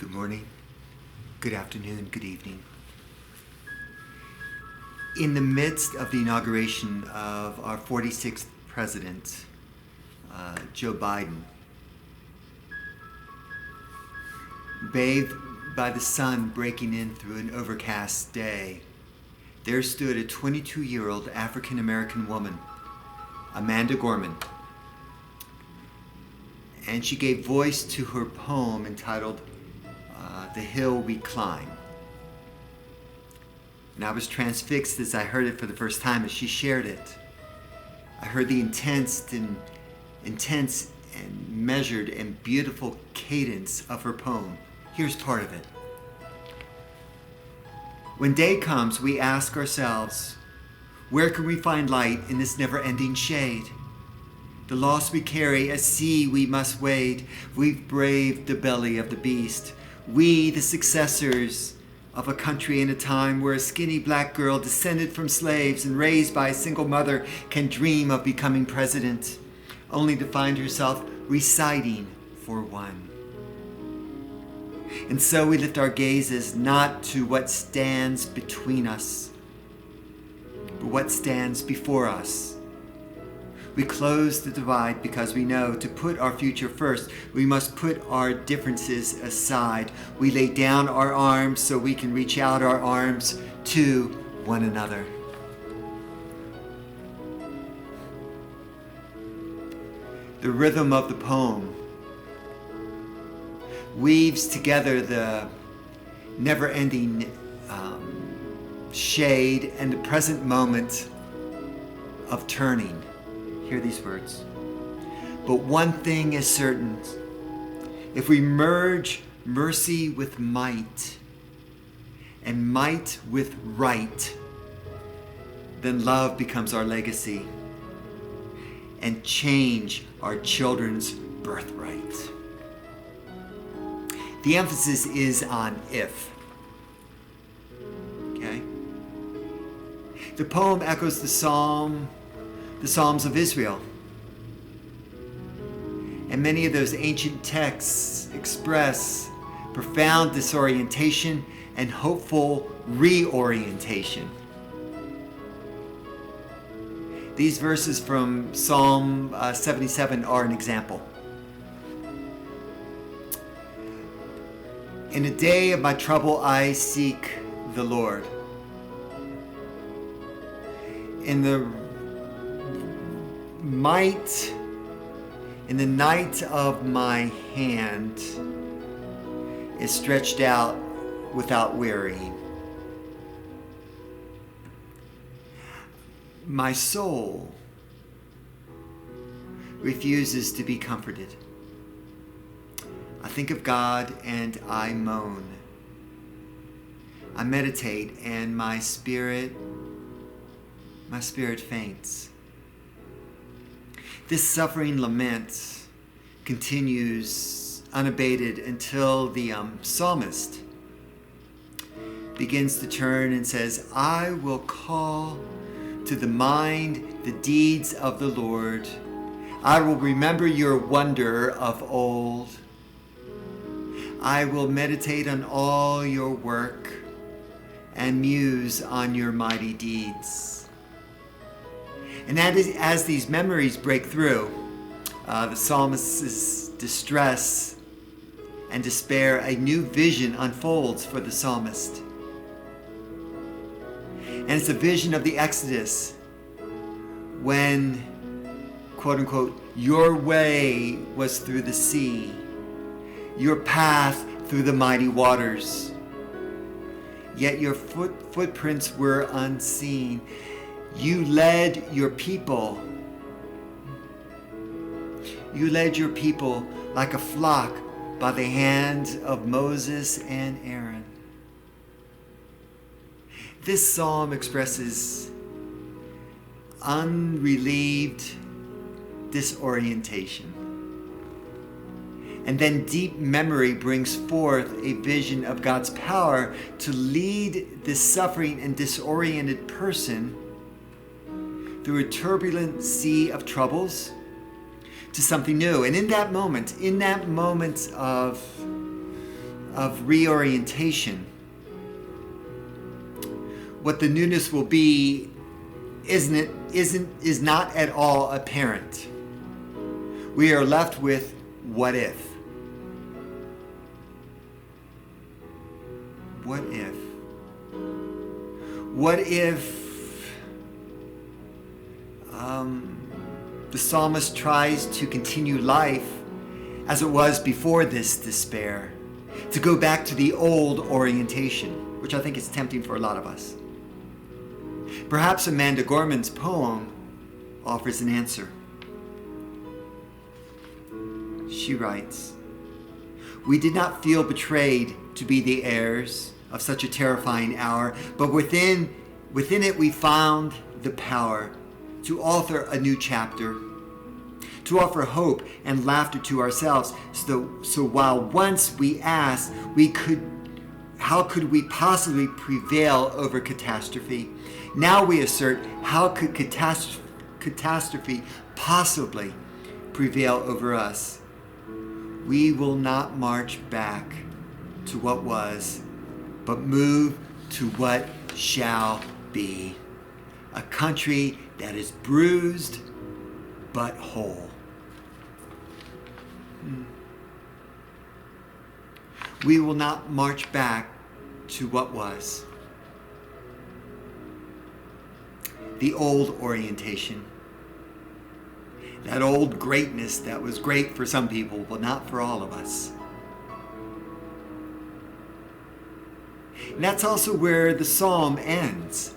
Good morning, good afternoon, good evening. In the midst of the inauguration of our 46th president, Joe Biden, bathed by the sun breaking in through an overcast day, there stood a 22-year-old African-American woman, Amanda Gorman, and she gave voice to her poem entitled The Hill We Climb. And I was transfixed as I heard it for the first time as she shared it. I heard the intense and measured and beautiful cadence of her poem. Here's part of it. When day comes, we ask ourselves, where can we find light in this never-ending shade? The loss we carry, a sea we must wade. We've braved the belly of the beast. We, the successors of a country in a time where a skinny black girl descended from slaves and raised by a single mother can dream of becoming president, only to find herself reciting for one. And so we lift our gazes not to what stands between us, but what stands before us. We close the divide because we know to put our future first, we must put our differences aside. We lay down our arms so we can reach out our arms to one another. The rhythm of the poem weaves together the never-ending shade and the present moment of turning. Hear these words. But one thing is certain. If we merge mercy with might and might with right, then love becomes our legacy and change our children's birthright. The emphasis is on if. Okay? The poem echoes the Psalms of Israel. And many of those ancient texts express profound disorientation and hopeful reorientation. These verses from Psalm 77 are an example. In the day of my trouble, I seek the Lord. In the night of my hand is stretched out without wearying. My soul refuses to be comforted. I think of God and I moan. I meditate and my spirit faints. This suffering lament continues unabated until the psalmist begins to turn and says, I will call to the mind the deeds of the Lord. I will remember your wonder of old. I will meditate on all your work and muse on your mighty deeds. And as these memories break through, the psalmist's distress and despair, a new vision unfolds for the psalmist. And it's a vision of the Exodus when, quote unquote, your way was through the sea, your path through the mighty waters, yet your footprints were unseen. You led your people. You led your people like a flock by the hand of Moses and Aaron. This psalm expresses unrelieved disorientation. And then deep memory brings forth a vision of God's power to lead this suffering and disoriented person through a turbulent sea of troubles to something new. And in that moment of of reorientation, what the newness will be is not at all apparent. We are left with what if. What if? What if the psalmist tries to continue life as it was before this despair, to go back to the old orientation, which I think is tempting for a lot of us? Perhaps Amanda Gorman's poem offers an answer. She writes, "We did not feel betrayed to be the heirs of such a terrifying hour, but within it we found the power to author a new chapter, to offer hope and laughter to ourselves. So while once we asked, how could we possibly prevail over catastrophe? Now we assert, how could catastrophe possibly prevail over us? We will not march back to what was, but move to what shall be. A country that is bruised but whole." We will not march back to what was. The old orientation. That old greatness that was great for some people, but not for all of us. And that's also where the psalm ends.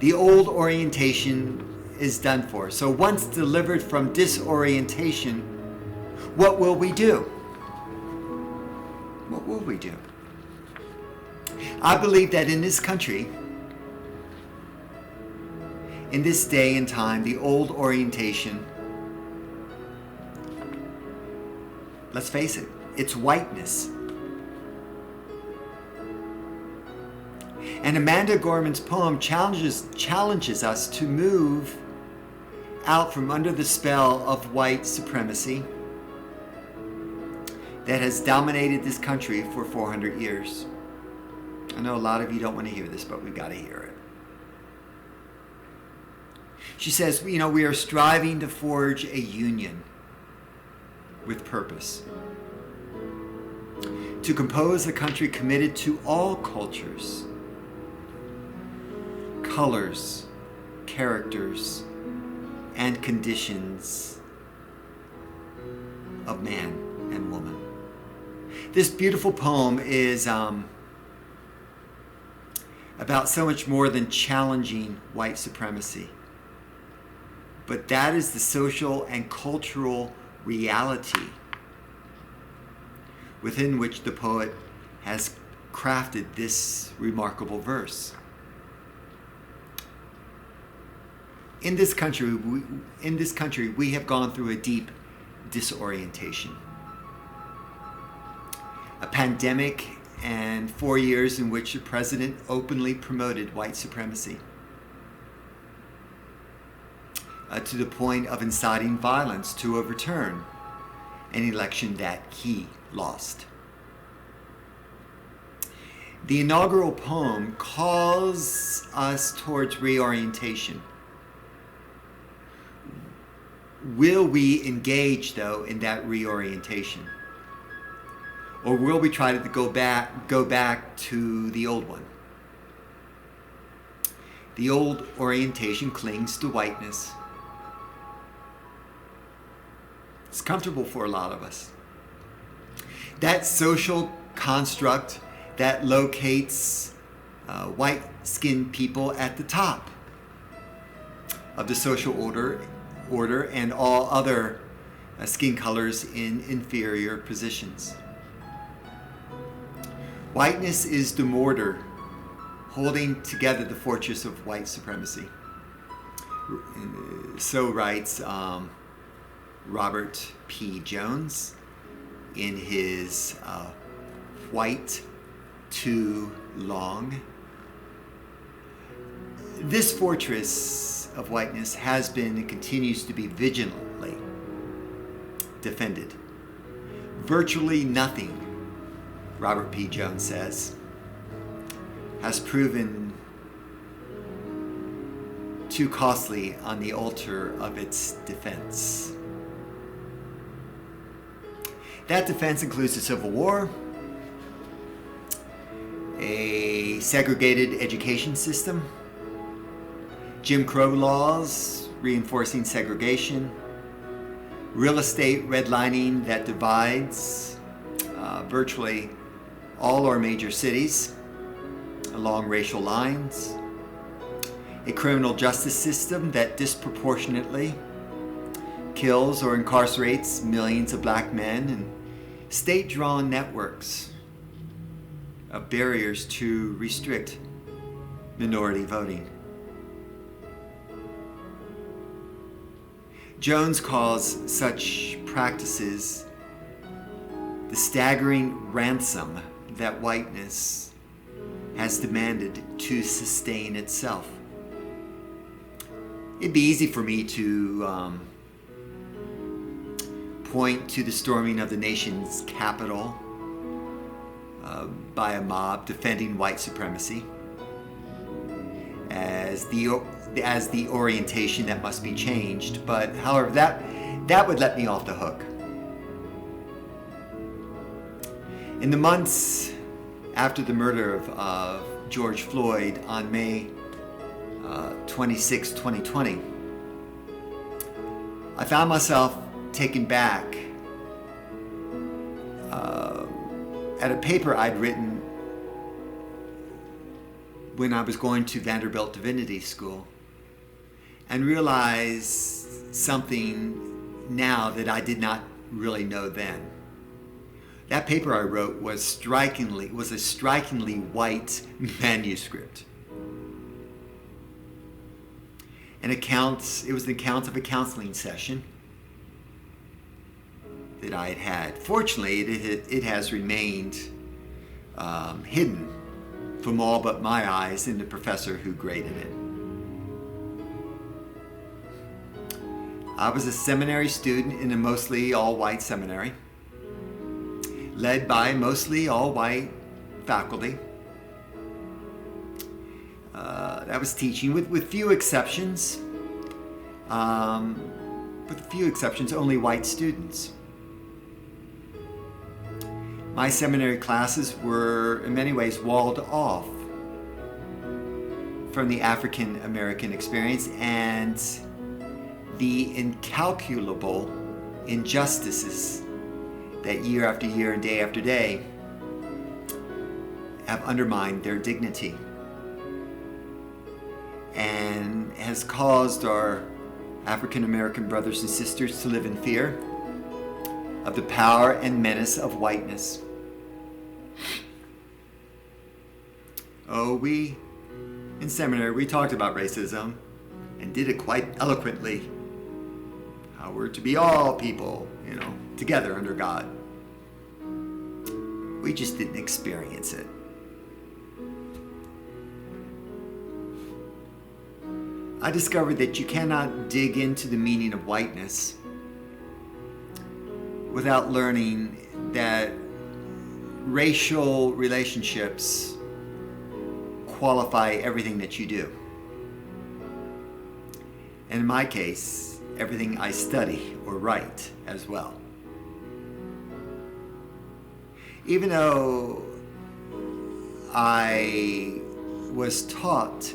The old orientation is done for. So once delivered from disorientation, what will we do? What will we do? I believe that in this country, in this day and time, the old orientation, let's face it, it's whiteness. And Amanda Gorman's poem challenges us to move out from under the spell of white supremacy that has dominated this country for 400 years. I know a lot of you don't want to hear this, but we've got to hear it. She says, we are striving to forge a union with purpose, to compose a country committed to all cultures, colors, characters, and conditions of man and woman. This beautiful poem is about so much more than challenging white supremacy. But that is the social and cultural reality within which the poet has crafted this remarkable verse. In this country, we have gone through a deep disorientation. A pandemic and 4 years in which the president openly promoted white supremacy to the point of inciting violence to overturn an election that he lost. The inaugural poem calls us towards reorientation. Will we engage, though, in that reorientation? Or will we try to go back to the old one? The old orientation clings to whiteness. It's comfortable for a lot of us. That social construct that locates white-skinned people at the top of the social order and all other skin colors in inferior positions. Whiteness is the mortar holding together the fortress of white supremacy. So writes Robert P. Jones in his White Too Long. This fortress of whiteness has been and continues to be vigilantly defended. Virtually nothing Robert P. Jones says, has proven too costly on the altar of its defense. That defense includes the Civil War, a segregated education system, Jim Crow laws reinforcing segregation, real estate redlining that divides virtually all our major cities along racial lines, a criminal justice system that disproportionately kills or incarcerates millions of black men, and state-drawn networks of barriers to restrict minority voting. Jones calls such practices the staggering ransom that whiteness has demanded to sustain itself. It'd be easy for me to point to the storming of the nation's capital by a mob defending white supremacy as the orientation that must be changed. But however, that would let me off the hook. In the months after the murder of George Floyd on May 26, 2020, I found myself taken back at a paper I'd written when I was going to Vanderbilt Divinity School, and realized something now that I did not really know then. That paper I wrote was a strikingly white manuscript. It was an account of a counseling session that I had. Fortunately, it has remained hidden from all but my eyes and the professor who graded it. I was a seminary student in a mostly all-white seminary, led by mostly all-white faculty. That was teaching with few exceptions. Only white students. My seminary classes were in many ways walled off from the African American experience and the incalculable injustices that year after year and day after day have undermined their dignity and has caused our African American brothers and sisters to live in fear of the power and menace of whiteness. In seminary, we talked about racism and did it quite eloquently. How we're to be all people, together under God. We just didn't experience it. I discovered that you cannot dig into the meaning of whiteness without learning that racial relationships qualify everything that you do. And in my case, everything I study or write as well. Even though I was taught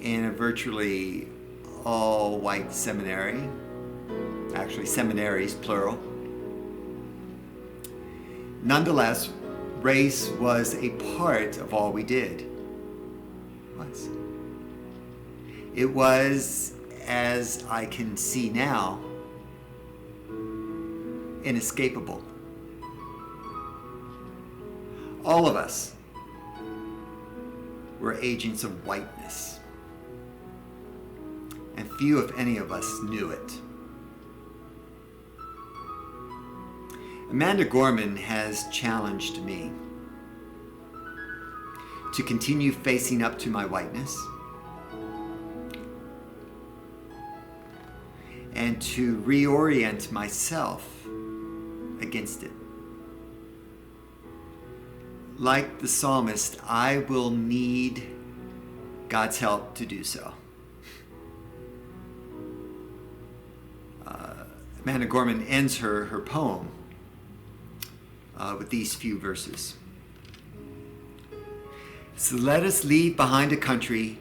in a virtually all-white seminary, actually seminaries, plural, nonetheless, race was a part of all we did. It was, as I can see now, inescapable. All of us were agents of whiteness, and few, if any of us, knew it. Amanda Gorman has challenged me to continue facing up to my whiteness and to reorient myself against it. like the psalmist, I will need God's help to do so. Amanda Gorman ends her poem with these few verses. So let us leave behind a country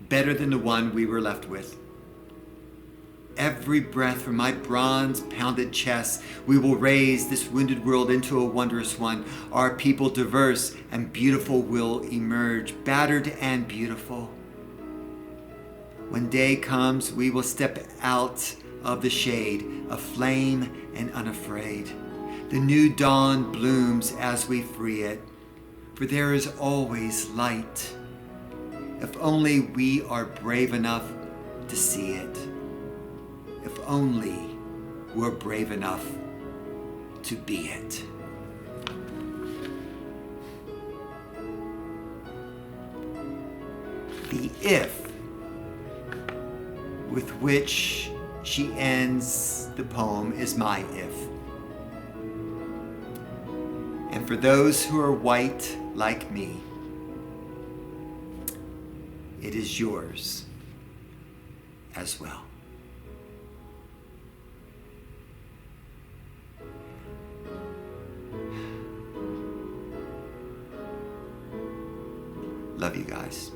better than the one we were left with. Every breath from my bronze-pounded chest, we will raise this wounded world into a wondrous one. Our people diverse and beautiful will emerge, battered and beautiful. When day comes, we will step out of the shade, aflame and unafraid. The new dawn blooms as we free it, for there is always light. If only we are brave enough to see it. If only we're brave enough to be it. The if with which she ends the poem is my if. And for those who are white like me, it is yours as well. Love you guys.